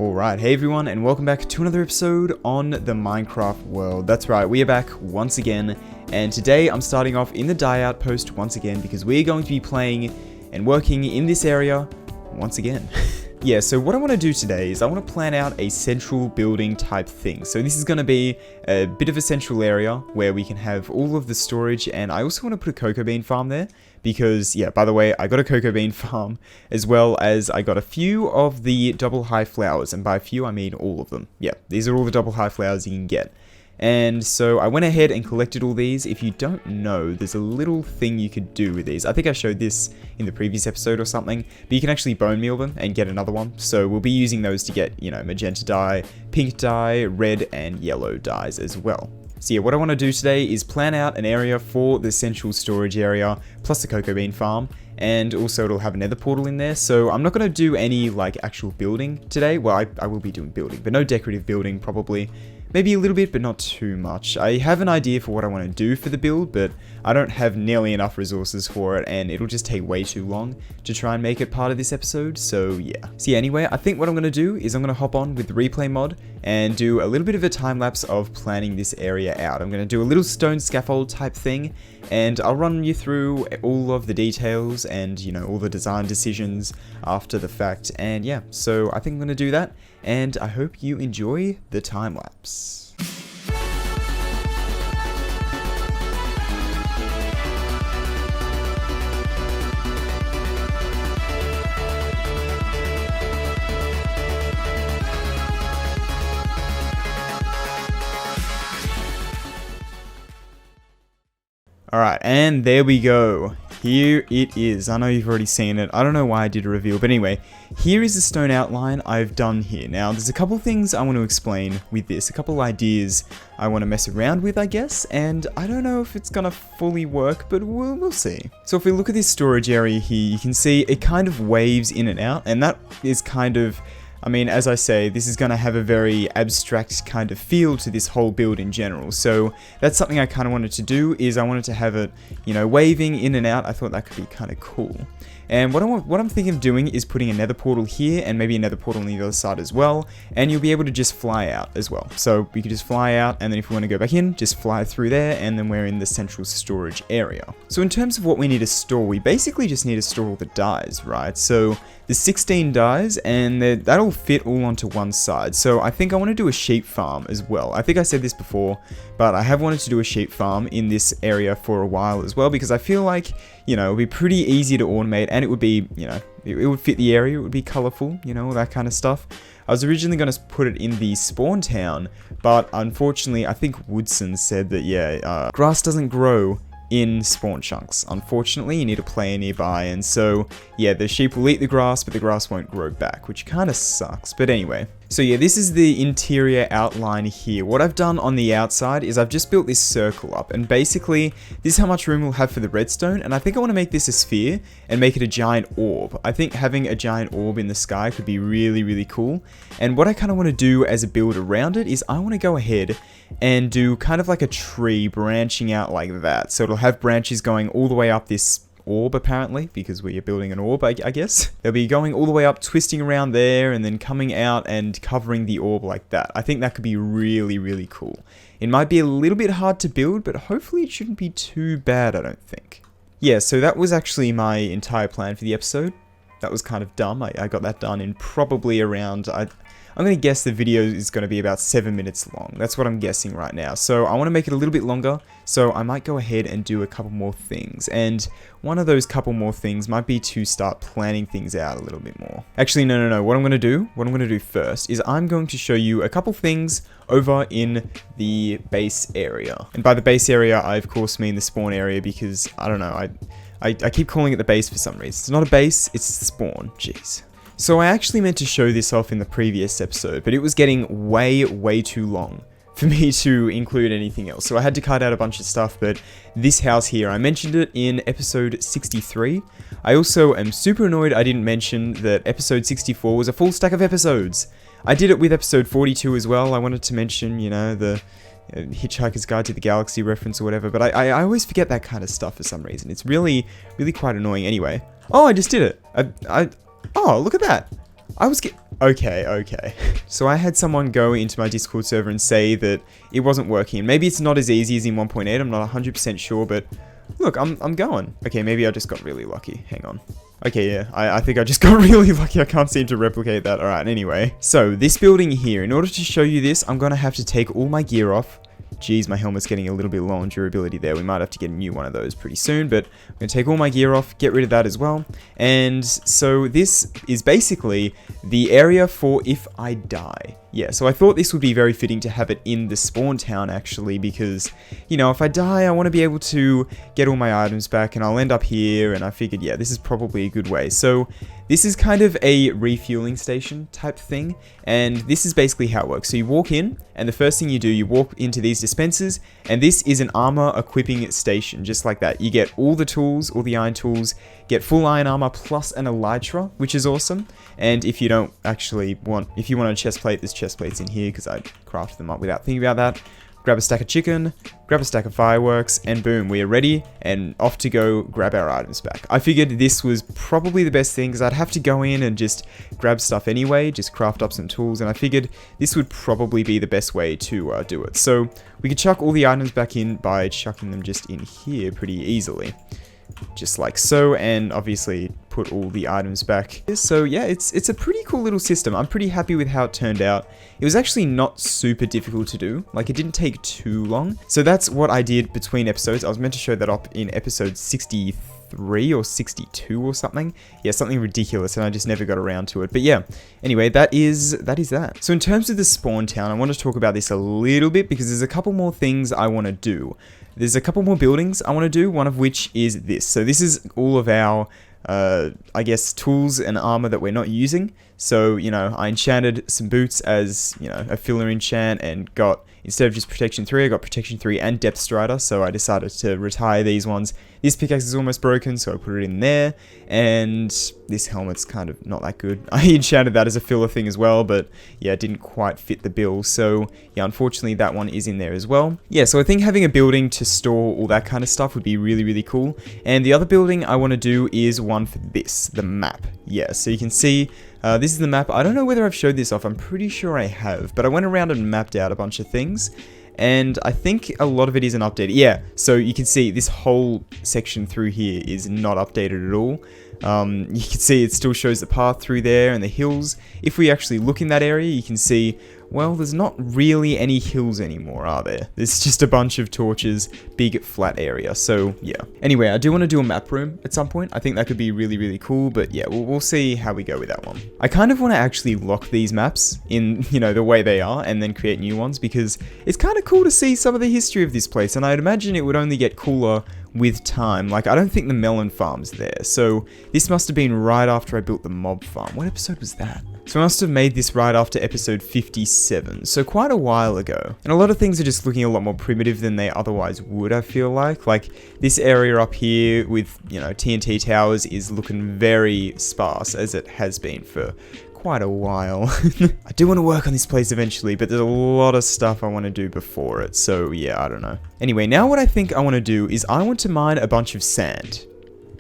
Alright, hey everyone, and welcome back to another episode on the Minecraft world. That's right, we are back once again, and today I'm starting off in the die outpost once again because we're going to be playing and working in this area once again. Yeah, so what I want to do today is I want to plan out a central building type thing. So this is going to be a bit of a central area where we can have all of the storage, and I also want to put a cocoa bean farm there because, yeah, by the way, I got a cocoa bean farm as well as I got a few of the double high flowers, and by a few I mean all of them. Yeah, these are all the double high flowers you can get. And so I went ahead and collected all these. If you don't know, there's a little thing you could do with these. I think I showed this in the previous episode or something, but you can actually bone meal them and get another one. So we'll be using those to get, magenta dye, pink dye, red and yellow dyes as well. So yeah, what I want to do today is plan out an area for the central storage area, plus the cocoa bean farm, and also it'll have a nether portal in there. So I'm not going to do any actual building today. Well, I will be doing building, but no decorative building probably. Maybe a little bit, but not too much. I have an idea for what I want to do for the build, but I don't have nearly enough resources for it, and it'll just take way too long to try and make it part of this episode, so yeah. So yeah, anyway, I think what I'm going to do is I'm going to hop on with the replay mod and do a little bit of a time lapse of planning this area out. I'm going to do a little stone scaffold type thing, and I'll run you through all of the details and, all the design decisions after the fact, and yeah, so I think I'm going to do that. And I hope you enjoy the time lapse. Alright, and there we go. Here it is. I know you've already seen it. I don't know why I did a reveal, but anyway, here is the stone outline I've done here. Now, there's a couple things I want to explain with this, a couple ideas I want to mess around with, I guess, and I don't know if it's gonna fully work, but we'll see. So if we look at this storage area here, you can see it kind of waves in and out, and that is kind of, as I say, this is going to have a very abstract kind of feel to this whole build in general. So that's something I kind of wanted to do, is I wanted to have it, waving in and out. I thought that could be kind of cool. And what I'm thinking of doing is putting a nether portal here and maybe a nether portal on the other side as well. And you'll be able to just fly out as well. So we could just fly out, and then if we want to go back in, just fly through there, and then we're in the central storage area. So in terms of what we need to store, we basically just need to store all the dyes, right? So there's 16 dyes, and that'll fit all onto one side. So I think I want to do a sheep farm as well. I think I said this before, but I have wanted to do a sheep farm in this area for a while as well, because I feel like, it would be pretty easy to automate, and it would be, it would fit the area, it would be colorful, all that kind of stuff. I was originally going to put it in the spawn town, but unfortunately, I think Woodson said that, grass doesn't grow in spawn chunks. Unfortunately, you need a player nearby, and so, yeah, the sheep will eat the grass, but the grass won't grow back, which kind of sucks, but anyway. So yeah, this is the interior outline here. What I've done on the outside is I've just built this circle up, and basically, this is how much room we'll have for the redstone, and I think I want to make this a sphere and make it a giant orb. I think having a giant orb in the sky could be really, really cool, and what I kind of want to do as a build around it is I want to go ahead and do kind of like a tree branching out like that. So it'll have branches going all the way up this orb, apparently, because we are building an orb, I guess. They'll be going all the way up, twisting around there, and then coming out and covering the orb like that. I think that could be really, really cool. It might be a little bit hard to build, but hopefully it shouldn't be too bad, I don't think. Yeah, so that was actually my entire plan for the episode. That was kind of dumb. I got that done in probably around, I'm going to guess the video is going to be about 7 minutes long. That's what I'm guessing right now. So I want to make it a little bit longer, so I might go ahead and do a couple more things. And one of those couple more things might be to start planning things out a little bit more. Actually, no. What I'm going to do first is I'm going to show you a couple things over in the base area. And by the base area, I of course mean the spawn area, because, I don't know, I keep calling it the base for some reason. It's not a base, it's the spawn. Jeez. So I actually meant to show this off in the previous episode, but it was getting way too long for me to include anything else. So I had to cut out a bunch of stuff, but this house here, I mentioned it in episode 63. I also am super annoyed I didn't mention that episode 64 was a full stack of episodes. I did it with episode 42 as well. I wanted to mention, the Hitchhiker's Guide to the Galaxy reference or whatever, but I always forget that kind of stuff for some reason. It's really quite annoying. Anyway, oh, I just did it. Oh, look at that. Okay. So I had someone go into my Discord server and say that it wasn't working. Maybe it's not as easy as in 1.8, I'm not 100% sure, but look, I'm going. Okay, maybe I just got really lucky. Hang on. Okay, yeah, I think I just got really lucky. I can't seem to replicate that. Alright, anyway. So, this building here, in order to show you this, I'm gonna have to take all my gear off. Geez, my helmet's getting a little bit low on durability there. We might have to get a new one of those pretty soon, but I'm going to take all my gear off, get rid of that as well. And so this is basically the area for if I die. Yeah, so I thought this would be very fitting to have it in the spawn town actually, because, you know, if I die, I want to be able to get all my items back and I'll end up here, and I figured, yeah, this is probably a good way. So this is kind of a refueling station type thing, and this is basically how it works. So you walk in, and the first thing you do, you walk into these dispensers, and this is an armor equipping station, just like that. You get all the tools, all the iron tools, get full iron armor plus an elytra, which is awesome. And if you don't actually want, if you want a chest plate, there's chest plates in here because I crafted them up without thinking about that. Grab a stack of chicken, grab a stack of fireworks, and boom, we are ready and off to go grab our items back. I figured this was probably the best thing because I'd have to go in and just grab stuff anyway, just craft up some tools, and I figured this would probably be the best way to do it. So we could chuck all the items back in by chucking them just in here pretty easily. Just like so, and obviously put all the items back. So yeah, it's a pretty cool little system. I'm pretty happy with how it turned out. It was actually not super difficult to do. Like, it didn't take too long. So that's what I did between episodes. I was meant to show that up in episode 63 or 62 or something. Yeah, something ridiculous, and I just never got around to it. But yeah, anyway, that is that. So in terms of the spawn town, I want to talk about this a little bit because there's a couple more things I want to do. There's a couple more buildings I want to do, one of which is this. So this is all of our, I guess, tools and armor that we're not using. So, you know, I enchanted some boots as, you know, a filler enchant and got, instead of just protection 3, I got protection 3 and depth strider. So I decided to retire these ones. This pickaxe is almost broken, so I put it in there. And this helmet's kind of not that good. I enchanted that as a filler thing as well, but yeah, it didn't quite fit the bill. So yeah, unfortunately that one is in there as well. Yeah, so I think having a building to store all that kind of stuff would be really, really cool. And the other building I want to do is one for this, the map. Yeah, so you can see this is the map. I don't know whether I've showed this off. I'm pretty sure I have, but I went around and mapped out a bunch of things. And I think a lot of it isn't updated. Yeah, so you can see this whole section through here is not updated at all. You can see it still shows the path through there and the hills. If we actually look in that area, you can see, well, there's not really any hills anymore, are there? There's just a bunch of torches, big flat area. So yeah. Anyway, I do want to do a map room at some point. I think that could be really, really cool, but yeah, we'll see how we go with that one. I kind of want to actually lock these maps in, you know, the way they are and then create new ones because it's kind of cool to see some of the history of this place, and I'd imagine it would only get cooler with time. Like, I don't think the melon farm's there, so this must have been right after I built the mob farm. What episode was that? So I must have made this right after episode 57, so quite a while ago. And a lot of things are just looking a lot more primitive than they otherwise would, I feel like. Like, this area up here with, you know, TNT towers is looking very sparse, as it has been for quite a while. I do want to work on this place eventually, but there's a lot of stuff I want to do before it, so yeah, I don't know. Anyway, now what I think I want to do is I want to mine a bunch of sand.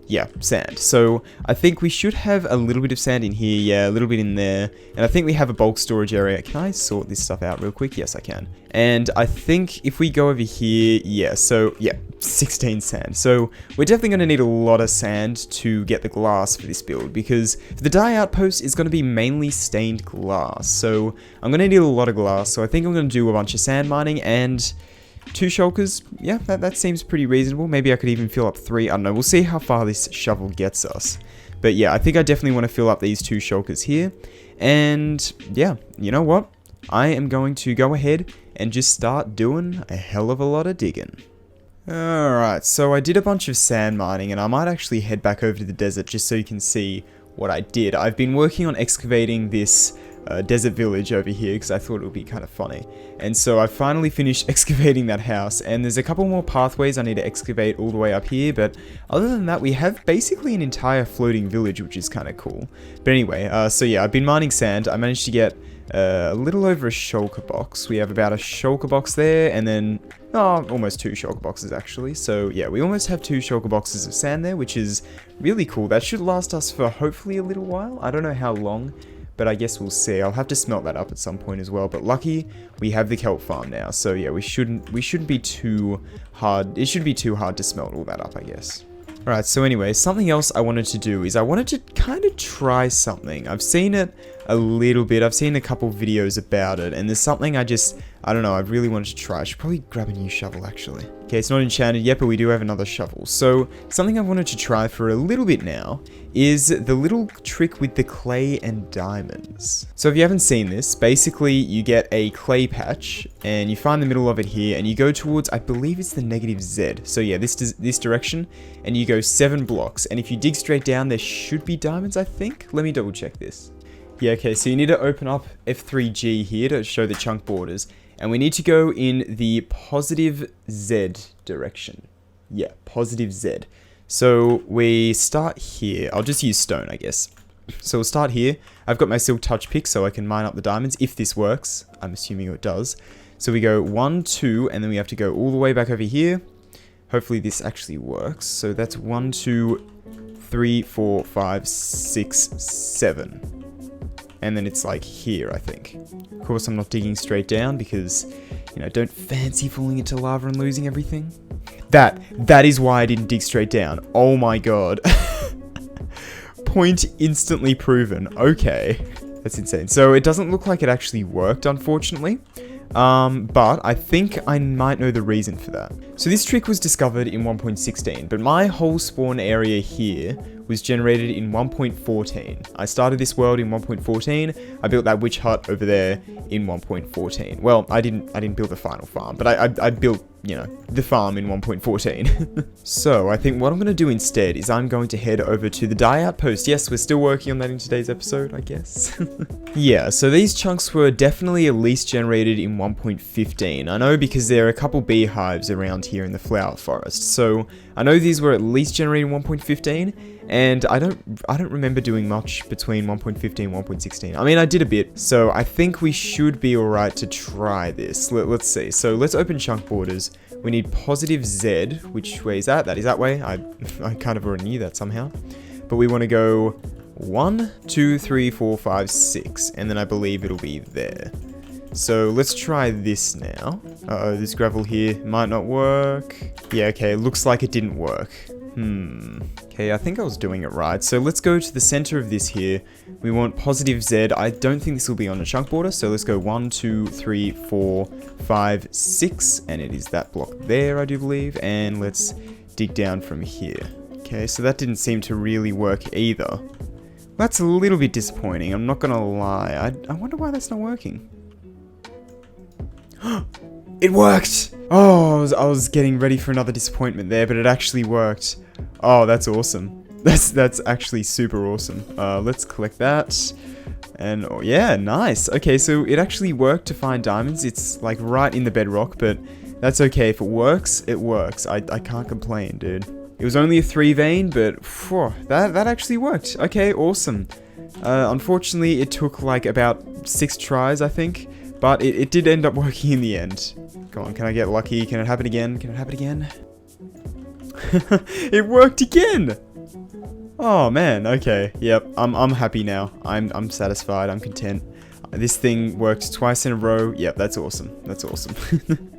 Yeah, sand. So I think we should have a little bit of sand in here, yeah, a little bit in there, and I think we have a bulk storage area. Can I sort this stuff out real quick? Yes, I can. And I think if we go over here, yeah, so yeah, 16 sand. So we're definitely going to need a lot of sand to get the glass for this build, because the dye outpost is going to be mainly stained glass. So I'm going to need a lot of glass, so I think I'm going to do a bunch of sand mining and 2 shulkers. Yeah, that seems pretty reasonable. Maybe I could even fill up 3. I don't know. We'll see how far this shovel gets us. But yeah, I think I definitely want to fill up these 2 shulkers here. And yeah, you know what? I am going to go ahead and just start doing a hell of a lot of digging. Alright, so I did a bunch of sand mining, and I might actually head back over to the desert just so you can see what I did. I've been working on excavating this desert village over here because I thought it would be kind of funny. And so I finally finished excavating that house, and there's a couple more pathways I need to excavate all the way up here, but other than that we have basically an entire floating village, which is kind of cool. But anyway, so yeah, I've been mining sand. I managed to get a little over a shulker box. We have about a shulker box there, and then almost 2 shulker boxes actually. So yeah, we almost have 2 shulker boxes of sand there, which is really cool. That should last us for hopefully a little while. I don't know how long, but I guess we'll see. I'll have to smelt that up at some point as well, but lucky we have the kelp farm now, so yeah, we shouldn't be too hard. It shouldn't be too hard to smelt all that up, I guess. Alright, so anyway, something else I wanted to do is I wanted to kind of try something. I've seen it a little bit, I've seen a couple videos about it, and there's something I don't know, I really wanted to try. I should probably grab a new shovel, actually. Okay, it's not enchanted yet, but we do have another shovel. So, something I've wanted to try for a little bit now is the little trick with the clay and diamonds. So if you haven't seen this, basically you get a clay patch, and you find the middle of it here, and you go towards, I believe it's the -Z. So yeah, this direction, and you go 7 blocks, and if you dig straight down, there should be diamonds, I think? Let me double check this. Yeah, okay, so you need to open up F3G here to show the chunk borders. And we need to go in the +Z direction. Yeah, +Z. So we start here. I'll just use stone, I guess. So we'll start here. I've got my silk touch pick so I can mine up the diamonds if this works. I'm assuming it does. So we go 1, 2, and then we have to go all the way back over here. Hopefully this actually works. So that's 1, 2, 3, 4, 5, 6, 7. And then it's like here, I think. Of course, I'm not digging straight down because, you know, don't fancy falling into lava and losing everything. That is why I didn't dig straight down. Oh my god. Point instantly proven. Okay. That's insane. So it doesn't look like it actually worked, unfortunately. But I think I might know the reason for that. So this trick was discovered in 1.16, but my whole spawn area here was generated in 1.14. I started this world in 1.14. I built that witch hut over there in 1.14. Well, I didn't build the final farm, but I built, you know, the farm in 1.14. So I think what I'm going to do instead is I'm going to head over to the dye outpost. Yes, we're still working on that in today's episode, I guess. Yeah, so these chunks were definitely at least generated in 1.15. I know because there are a couple beehives around here in the flower forest. So I know these were at least generated in 1.15. And I don't remember doing much between 1.15 and 1.16. I mean, I did a bit, so I think we should be alright to try this. Let's see. So let's open chunk borders. We need +Z. Which way is that? That is that way. I kind of already knew that somehow. But we want to go 1, 2, 3, 4, 5, 6. And then I believe it'll be there. So let's try this now. Uh-oh, this gravel here might not work. Yeah, okay, looks like it didn't work. Okay, I think I was doing it right. So let's go to the center of this here. We want +Z. I don't think this will be on a chunk border. So let's go 1, 2, 3, 4, 5, 6. And it is that block there, I do believe. And let's dig down from here. Okay, so that didn't seem to really work either. That's a little bit disappointing. I'm not going to lie. I wonder why that's not working. It worked! Oh, I was getting ready for another disappointment there, but it actually worked. Oh, that's awesome. That's actually super awesome. Let's collect that. And oh, yeah, nice. Okay, so it actually worked to find diamonds. It's like right in the bedrock, but that's okay. If it works, it works. I can't complain, dude. It was only a 3 vein, but phew, that actually worked. Okay, awesome. Unfortunately, it took like about 6 tries, I think. But it did end up working in the end. Come on, can I get lucky? Can it happen again? Can it happen again? It worked again! Oh man, okay. Yep, I'm happy now. I'm satisfied, I'm content. This thing worked twice in a row. Yep, that's awesome. That's awesome.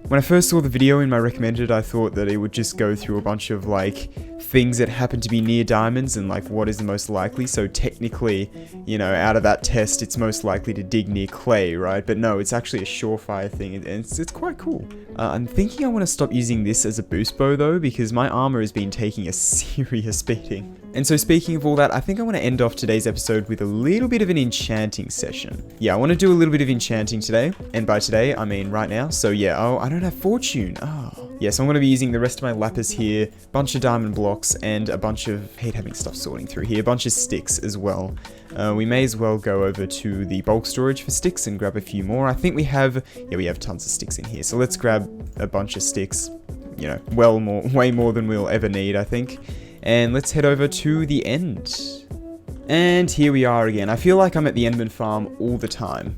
When I first saw the video in my recommended, I thought that it would just go through a bunch of like things that happen to be near diamonds and like what is the most likely. So technically, you know, out of that test, it's most likely to dig near clay, right? But no, it's actually a surefire thing and it's quite cool. I'm thinking I want to stop using this as a boost bow though, because my armor has been taking a serious beating. And so speaking of all that, I think I want to end off today's episode with a little bit of an enchanting session. Yeah, I want to do a little bit of enchanting today. And by today, I mean right now. So yeah, oh, I don't have fortune. Oh. Yeah, so I'm going to be using the rest of my lapis here, bunch of diamond blocks, and a bunch of, hate having stuff sorting through here, a bunch of sticks as well. We may as well go over to the bulk storage for sticks and grab a few more. I think we have tons of sticks in here. So let's grab a bunch of sticks, you know, way more than we'll ever need, I think. And let's head over to the end. And here we are again. I feel like I'm at the Enderman farm all the time.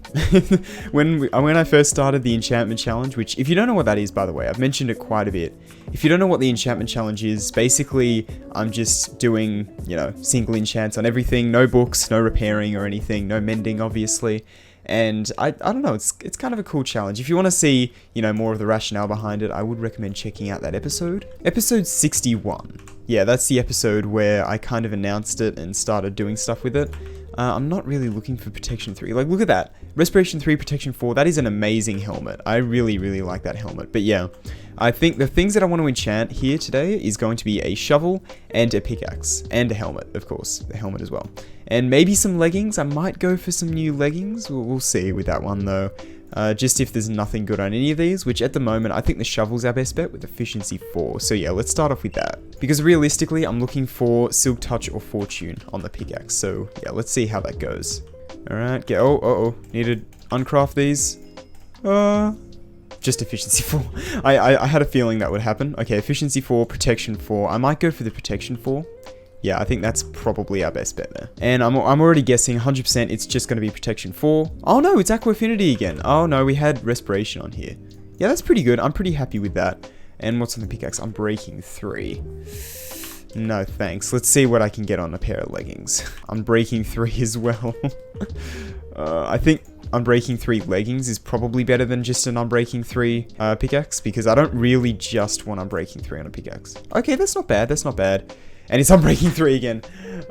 when I first started the enchantment challenge, which if you don't know what that is, by the way, I've mentioned it quite a bit. If you don't know what the enchantment challenge is, basically I'm just doing, you know, single enchants on everything, no books, no repairing or anything, no mending obviously. And I don't know, it's kind of a cool challenge. If you want to see, you know, more of the rationale behind it, I would recommend checking out that episode. Episode 61. Yeah, that's the episode where I kind of announced it and started doing stuff with it. I'm not really looking for Protection 3. Like, look at that. Respiration 3, Protection 4. That is an amazing helmet. I really, really like that helmet. But yeah, I think the things that I want to enchant here today is going to be a shovel and a pickaxe. And a helmet, of course. The helmet as well. And maybe some leggings. I might go for some new leggings. We'll see with that one, though. Just if there's nothing good on any of these, which at the moment, I think the shovel's our best bet with efficiency 4. So yeah, let's start off with that. Because realistically, I'm looking for Silk Touch or Fortune on the pickaxe. So yeah, let's see how that goes. Alright, need to uncraft these. Just efficiency 4. I had a feeling that would happen. Okay, efficiency 4, protection 4. I might go for the protection 4. Yeah, I think that's probably our best bet there. And I'm already guessing 100% it's just going to be protection 4. Oh no, it's Aqua Affinity again. Oh no, we had respiration on here. Yeah, that's pretty good. I'm pretty happy with that. And what's on the pickaxe? I'm breaking 3. No thanks. Let's see what I can get on a pair of leggings. I'm breaking 3 as well. I think Unbreaking 3 leggings is probably better than just an Unbreaking 3 pickaxe, because I don't really just want Unbreaking 3 on a pickaxe. Okay, that's not bad. That's not bad. And it's Unbreaking 3 again.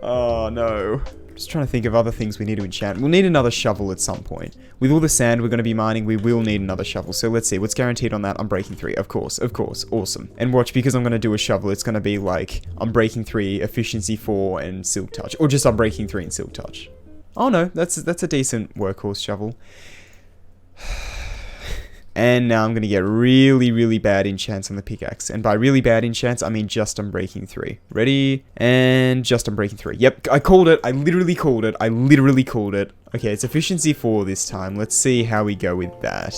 Oh no. Just trying to think of other things we need to enchant. We'll need another shovel at some point. With all the sand we're going to be mining, we will need another shovel. So let's see. What's guaranteed on that? Unbreaking 3. Of course. Awesome. And watch, because I'm going to do a shovel, it's going to be like Unbreaking 3, Efficiency 4, and Silk Touch. Or just Unbreaking 3 and Silk Touch. Oh no, that's a decent workhorse shovel. And now I'm going to get really, really bad enchants on the pickaxe. And by really bad enchants, I mean just Unbreaking 3. Ready? And just Unbreaking 3. Yep, I called it. I literally called it. Okay, it's efficiency 4 this time. Let's see how we go with that.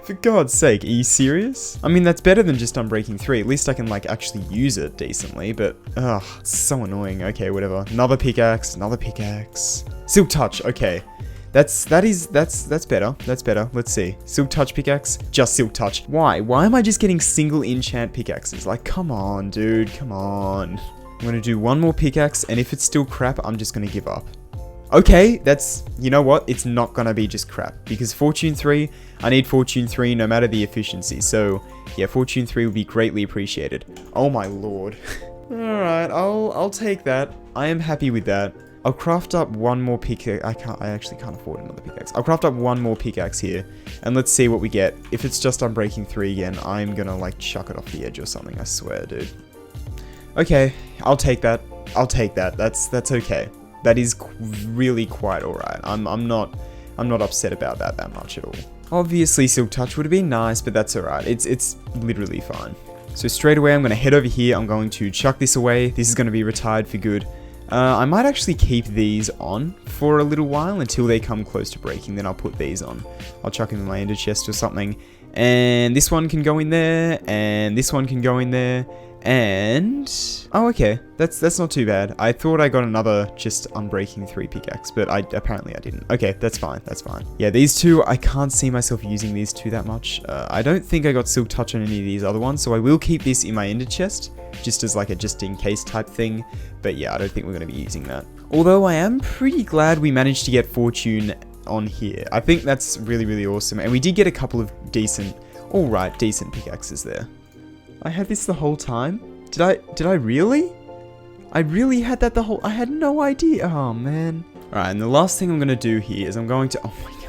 For God's sake, are you serious? I mean, that's better than just Unbreaking 3. At least I can, like, actually use it decently. But, ugh, it's so annoying. Okay, whatever. Another pickaxe. Silk Touch, okay. That's better. Let's see. Silk Touch pickaxe. Just Silk Touch. Why? Why am I just getting single enchant pickaxes? Like, come on, dude. Come on. I'm going to do one more pickaxe, and if it's still crap, I'm just going to give up. Okay, you know what? It's not going to be just crap. Because Fortune 3, I need Fortune 3 no matter the efficiency. So, yeah, Fortune 3 would be greatly appreciated. Oh my lord. Alright, I'll take that. I am happy with that. I'll craft up one more pickaxe. I actually can't afford another pickaxe. I'll craft up one more pickaxe here, and let's see what we get. If it's just Unbreaking 3 again, I'm gonna like chuck it off the edge or something, I swear, dude. Okay, I'll take that. That's okay. That is really quite alright. I'm not upset about that much at all. Obviously Silk Touch would have been nice, but that's alright. It's literally fine. So straight away I'm gonna head over here. I'm going to chuck this away. This is gonna be retired for good. I might actually keep these on for a little while until they come close to breaking, then I'll put these on. I'll chuck them in my ender chest or something. And this one can go in there, and this one can go in there, and... oh, okay. That's not too bad. I thought I got another just Unbreaking 3 pickaxe, but apparently I didn't. Okay, that's fine. Yeah, these two, I can't see myself using these two that much. I don't think I got Silk Touch on any of these other ones, so I will keep this in my ender chest, just as like a just-in-case type thing. But yeah, I don't think we're going to be using that. Although I am pretty glad we managed to get Fortune on here. I think that's really, really awesome. And we did get a couple of decent pickaxes there. I had this the whole time? Did I really? I really had that I had no idea. Oh, man. Alright, and the last thing I'm going to do here is I'm going to... oh my god.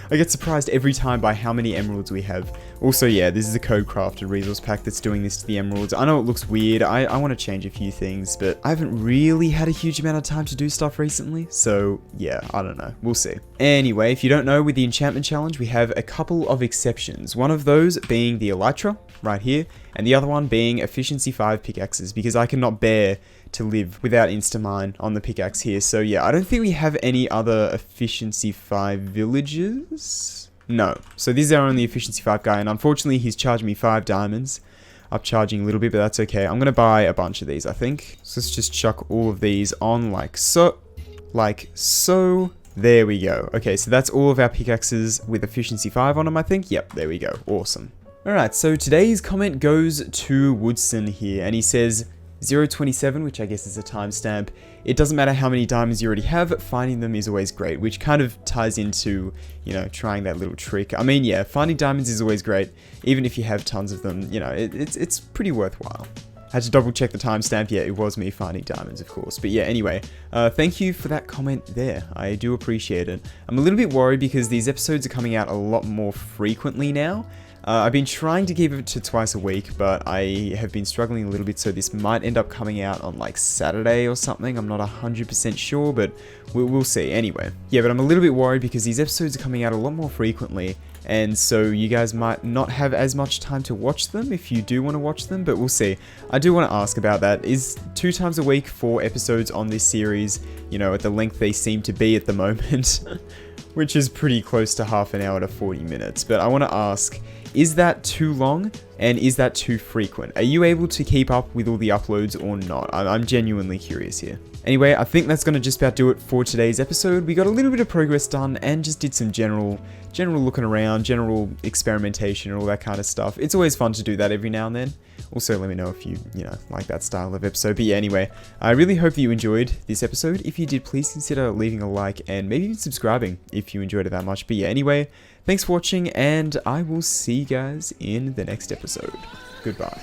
I get surprised every time by how many emeralds we have. Also, yeah, this is a code crafted resource pack that's doing this to the emeralds. I know it looks weird. I want to change a few things, but I haven't really had a huge amount of time to do stuff recently. So, yeah, I don't know. We'll see. Anyway, if you don't know, with the enchantment challenge, we have a couple of exceptions. One of those being the elytra, right here, and the other one being efficiency 5 pickaxes, because I cannot bear to live without insta-mine on the pickaxe here. So yeah, I don't think we have any other efficiency 5 villagers. No. So this is our only efficiency 5 guy, and unfortunately he's charged me 5 diamonds. upcharging a little bit, but that's okay. I'm gonna buy a bunch of these, I think. So let's just chuck all of these on like so. There we go. Okay, so that's all of our pickaxes with efficiency 5 on them, I think. Yep, there we go. Awesome. Alright, so today's comment goes to Woodson here, and he says 027, which I guess is a timestamp. It doesn't matter how many diamonds you already have, finding them is always great, which kind of ties into, you know, trying that little trick. I mean, yeah, finding diamonds is always great, even if you have tons of them, you know, it's pretty worthwhile. Had to double check the timestamp. Yeah, it was me finding diamonds, of course. But yeah, anyway, thank you for that comment there. I do appreciate it. I'm a little bit worried because these episodes are coming out a lot more frequently now. I've been trying to keep it to twice a week, but I have been struggling a little bit, so this might end up coming out on like Saturday or something. I'm not 100% sure, but we'll see. Anyway, yeah, but I'm a little bit worried because these episodes are coming out a lot more frequently, and so you guys might not have as much time to watch them if you do want to watch them, but we'll see. I do want to ask about that. Is 2 times a week 4 episodes on this series, you know, at the length they seem to be at the moment, which is pretty close to half an hour to 40 minutes, but I want to ask, is that too long, and is that too frequent? Are you able to keep up with all the uploads or not? I'm genuinely curious here. Anyway, I think that's going to just about do it for today's episode. We got a little bit of progress done and just did some general looking around, general experimentation and all that kind of stuff. It's always fun to do that every now and then. Also, let me know if you like that style of episode. But yeah, anyway, I really hope that you enjoyed this episode. If you did, please consider leaving a like and maybe even subscribing if you enjoyed it that much. But yeah, anyway, thanks for watching, and I will see you guys in the next episode. Goodbye.